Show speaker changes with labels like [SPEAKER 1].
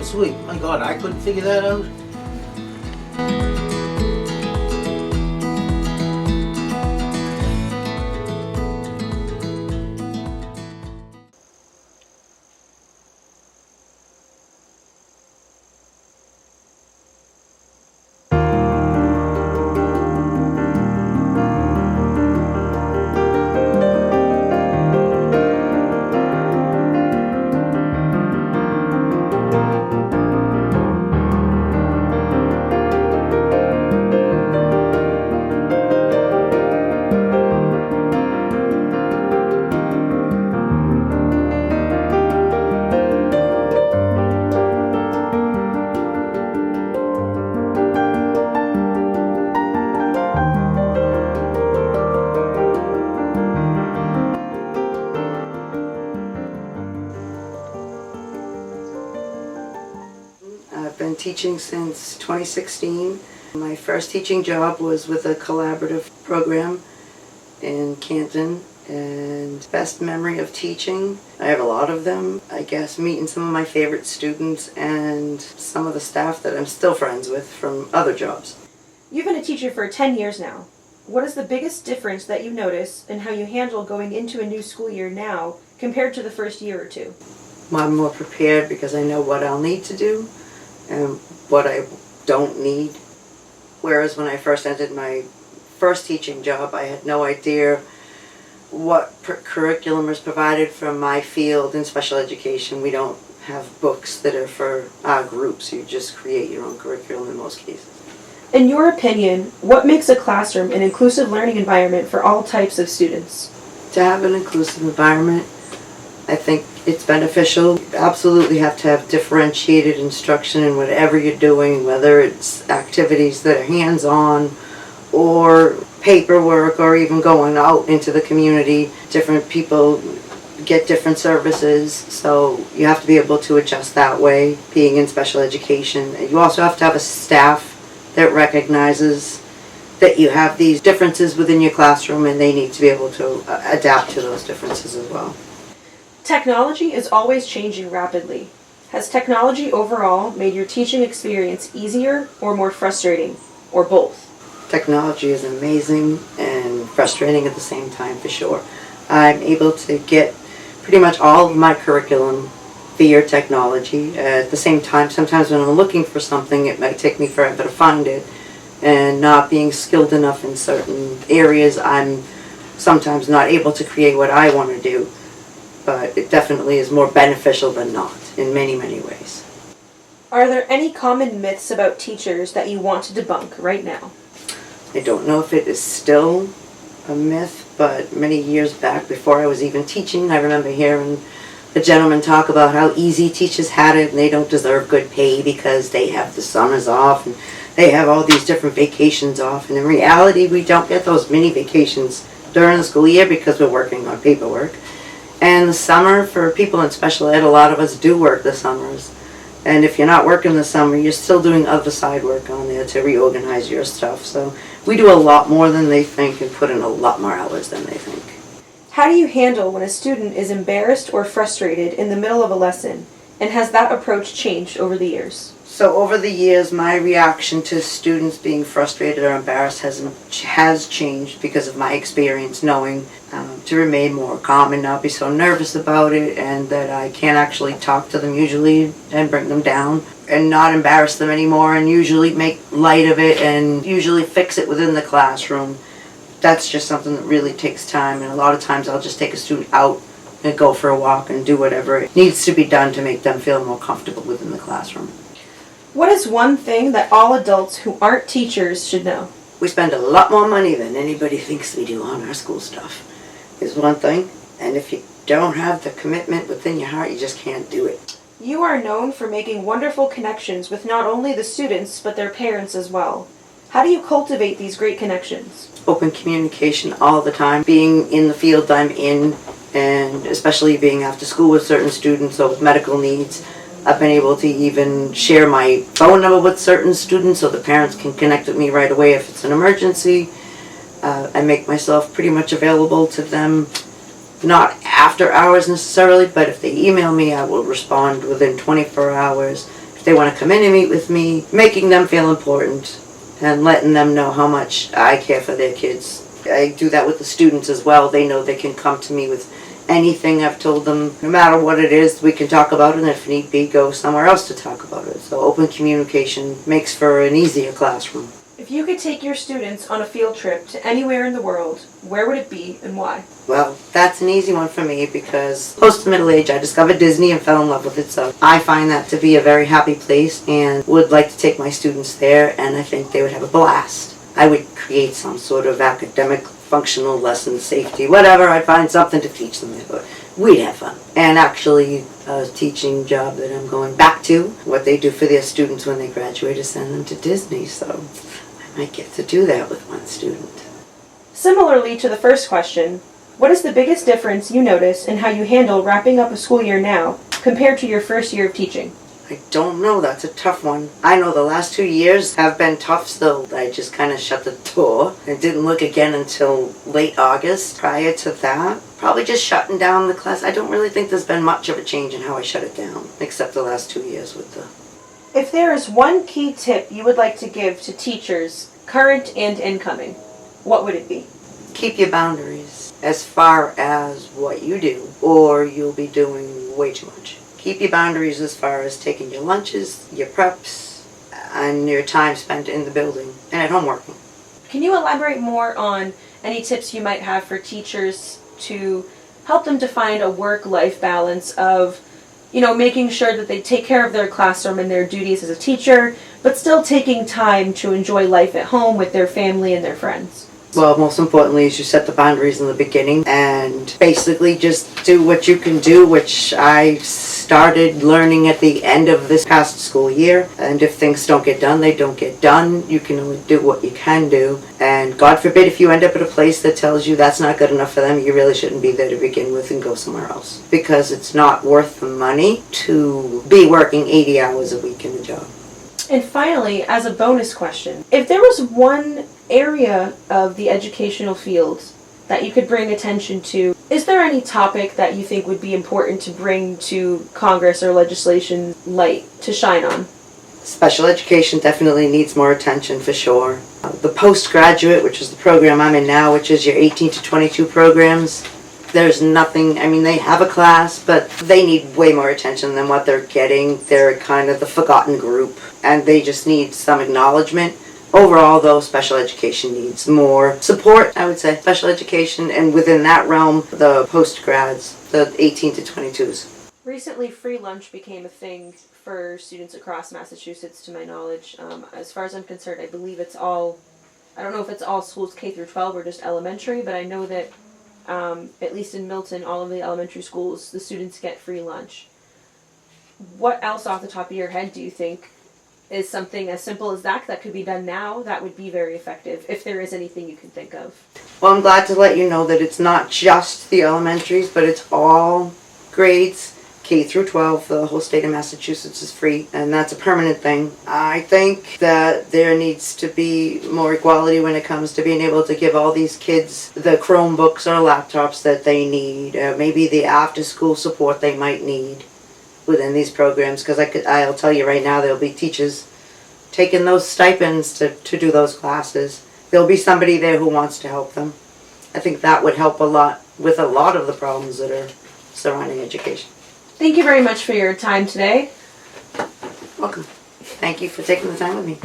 [SPEAKER 1] sweet. My God, I couldn't figure that out.
[SPEAKER 2] I've been teaching since 2016. My first teaching job was with a collaborative program in Canton, and best memory of teaching, I have a lot of them. I guess meeting some of my favorite students and some of the staff that I'm still friends with from other jobs.
[SPEAKER 3] You've been a teacher for 10 years now. What is the biggest difference that you notice in how you handle going into a new school year now compared to the first year or two?
[SPEAKER 2] I'm more prepared because I know what I'll need to do and what I don't need. Whereas when I first entered my first teaching job, I had no idea what curriculum is provided from my field in special education. We don't have books that are for our groups. You just create your own curriculum in most cases.
[SPEAKER 3] In your opinion, what makes a classroom an inclusive learning environment for all types of students?
[SPEAKER 2] To have an inclusive environment, I think it's beneficial. You absolutely have to have differentiated instruction in whatever you're doing, whether it's activities that are hands-on or paperwork or even going out into the community. Different people get different services, so you have to be able to adjust that way, being in special education. You also have to have a staff that recognizes that you have these differences within your classroom and they need to be able to adapt to those differences as well.
[SPEAKER 3] Technology is always changing rapidly. Has technology overall made your teaching experience easier or more frustrating, or both?
[SPEAKER 2] Technology is amazing and frustrating at the same time, for sure. I'm able to get pretty much all of my curriculum via technology. At the same time, sometimes when I'm looking for something, it might take me forever to find it, and not being skilled enough in certain areas, I'm sometimes not able to create what I want to do. But it definitely is more beneficial than not in many, many ways.
[SPEAKER 3] Are there any common myths about teachers that you want to debunk right now?
[SPEAKER 2] I don't know if it is still a myth, but many years back, before I was even teaching, I remember hearing the gentleman talk about how easy teachers had it and they don't deserve good pay because they have the summers off and they have all these different vacations off. And in reality, we don't get those mini vacations during the school year because we're working on paperwork. And the summer, for people in special ed, a lot of us do work the summers. And if you're not working the summer, you're still doing other side work on there to reorganize your stuff. So we do a lot more than they think and put in a lot more hours than they think.
[SPEAKER 3] How do you handle when a student is embarrassed or frustrated in the middle of a lesson? And has that approach changed over the years?
[SPEAKER 2] So over the years, my reaction to students being frustrated or embarrassed has changed because of my experience knowing to remain more calm and not be so nervous about it, and that I can actually talk to them usually and bring them down and not embarrass them anymore, and usually make light of it and usually fix it within the classroom. That's just something that really takes time, and a lot of times I'll just take a student out and go for a walk and do whatever it needs to be done to make them feel more comfortable within the classroom.
[SPEAKER 3] What is one thing that all adults who aren't teachers should know?
[SPEAKER 2] We spend a lot more money than anybody thinks we do on our school stuff, is one thing. And if you don't have the commitment within your heart, you just can't do it.
[SPEAKER 3] You are known for making wonderful connections with not only the students, but their parents as well. How do you cultivate these great connections?
[SPEAKER 2] Open communication all the time. Being in the field I'm in, and especially being after school with certain students or with medical needs, I've been able to even share my phone number with certain students so the parents can connect with me right away if it's an emergency. I make myself pretty much available to them, not after hours necessarily, but if they email me, I will respond within 24 hours. If they want to come in and meet with me, making them feel important and letting them know how much I care for their kids. I do that with the students as well. They know they can come to me with anything. I've told them, no matter what it is, we can talk about it, and if need be, go somewhere else to talk about it. So open communication makes for an easier classroom.
[SPEAKER 3] If you could take your students on a field trip to anywhere in the world, where would it be and why?
[SPEAKER 2] Well, that's an easy one for me because close to middle age I discovered Disney and fell in love with it, so I find that to be a very happy place and would like to take my students there, and I think they would have a blast. I would create some sort of academic, functional lesson, safety, whatever. I'd find something to teach them, but we'd have fun. And actually, a teaching job that I'm going back to, what they do for their students when they graduate is send them to Disney, so I might get to do that with one student.
[SPEAKER 3] Similarly to the first question, what is the biggest difference you notice in how you handle wrapping up a school year now compared to your first year of teaching?
[SPEAKER 2] I don't know, that's a tough one. I know the last 2 years have been tough still. I just kind of shut the door and didn't look again until late August. Prior to that, probably just shutting down the class. I don't really think there's been much of a change in how I shut it down, except the last 2 years with the...
[SPEAKER 3] If there is one key tip you would like to give to teachers, current and incoming, what would it be?
[SPEAKER 2] Keep your boundaries as far as what you do, or you'll be doing way too much. Keep your boundaries as far as taking your lunches, your preps, and your time spent in the building and at home working.
[SPEAKER 3] Can you elaborate more on any tips you might have for teachers to help them to find a work-life balance of, making sure that they take care of their classroom and their duties as a teacher, but still taking time to enjoy life at home with their family and their friends?
[SPEAKER 2] Well, most importantly is you set the boundaries in the beginning and basically just do what you can do, which I started learning at the end of this past school year. And if things don't get done, they don't get done. You can only do what you can do. And God forbid if you end up at a place that tells you that's not good enough for them, you really shouldn't be there to begin with and go somewhere else. Because it's not worth the money to be working 80 hours a week in a job.
[SPEAKER 3] And finally, as a bonus question, if there was one area of the educational field that you could bring attention to, is there any topic that you think would be important to bring to Congress or legislation light to shine on?
[SPEAKER 2] Special education definitely needs more attention for sure. The postgraduate, which is the program I'm in now, which is your 18 to 22 programs, there's nothing, they have a class, but they need way more attention than what they're getting. They're kind of the forgotten group, and they just need some acknowledgement. Overall, though, special education needs more support, I would say. Special education, and within that realm, the postgrads, the 18 to 22s.
[SPEAKER 3] Recently, free lunch became a thing for students across Massachusetts, to my knowledge. As far as I'm concerned, I believe it's all, I don't know if it's all schools K through 12 or just elementary, but I know that at least in Milton, all of the elementary schools, the students get free lunch. What else off the top of your head do you think is something as simple as that could be done now that would be very effective, if there is anything you can think of?
[SPEAKER 2] Well, I'm glad to let you know that it's not just the elementaries, but it's all grades. K through 12, the whole state of Massachusetts is free, and that's a permanent thing. I think that there needs to be more equality when it comes to being able to give all these kids the Chromebooks or laptops that they need, maybe the after-school support they might need within these programs, because I'll tell you right now, there'll be teachers taking those stipends to do those classes. There'll be somebody there who wants to help them. I think that would help a lot with a lot of the problems that are surrounding education.
[SPEAKER 3] Thank you very much for your time today.
[SPEAKER 2] Welcome. Thank you for taking the time with me.